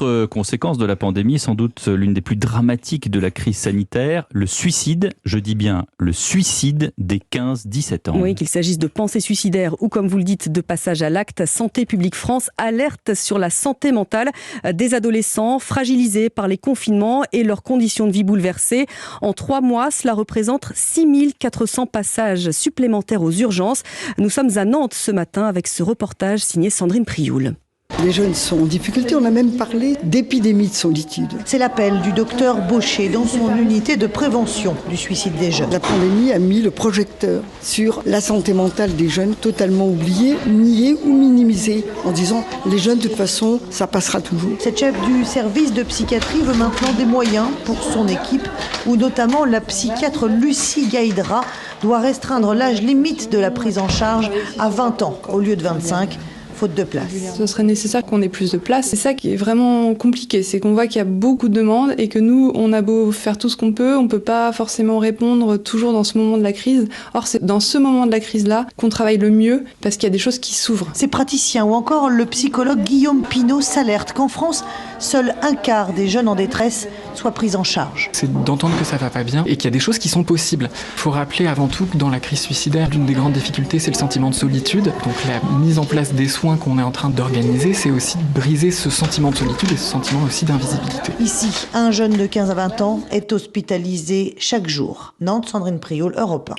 Autre conséquence de la pandémie, sans doute l'une des plus dramatiques de la crise sanitaire, le suicide, je dis bien le suicide des 15-17 ans. Oui, qu'il s'agisse de pensées suicidaires ou, comme vous le dites, de passage à l'acte, Santé publique France alerte sur la santé mentale des adolescents fragilisés par les confinements et leurs conditions de vie bouleversées. En 3 mois, cela représente 6400 passages supplémentaires aux urgences. Nous sommes à Nantes ce matin avec ce reportage signé Sandrine Prioul. Les jeunes sont en difficulté, on a même parlé d'épidémie de solitude. C'est l'appel du docteur Baucher dans son unité de prévention du suicide des jeunes. La pandémie a mis le projecteur sur la santé mentale des jeunes, totalement oubliée, niée ou minimisée, en disant les jeunes de toute façon, ça passera toujours. Cette chef du service de psychiatrie veut maintenant des moyens pour son équipe, où notamment la psychiatre Lucie Gaïdra doit restreindre l'âge limite de la prise en charge à 20 ans au lieu de 25. Faute de place. Ce serait nécessaire qu'on ait plus de place. C'est ça qui est vraiment compliqué, c'est qu'on voit qu'il y a beaucoup de demandes et que nous, on a beau faire tout ce qu'on peut, on peut pas forcément répondre toujours dans ce moment de la crise. Or, c'est dans ce moment de la crise-là qu'on travaille le mieux parce qu'il y a des choses qui s'ouvrent. Ces praticiens ou encore le psychologue Guillaume Pinault s'alertent qu'en France, seul 1/4 des jeunes en détresse soient pris en charge. C'est d'entendre que ça va pas bien et qu'il y a des choses qui sont possibles. Il faut rappeler avant tout que dans la crise suicidaire, l'une des grandes difficultés, c'est le sentiment de solitude. Donc la mise en place des soins qu'on est en train d'organiser, c'est aussi de briser ce sentiment de solitude et ce sentiment aussi d'invisibilité. Ici, un jeune de 15 à 20 ans est hospitalisé chaque jour. Nantes, Sandrine Prioul, Europe 1.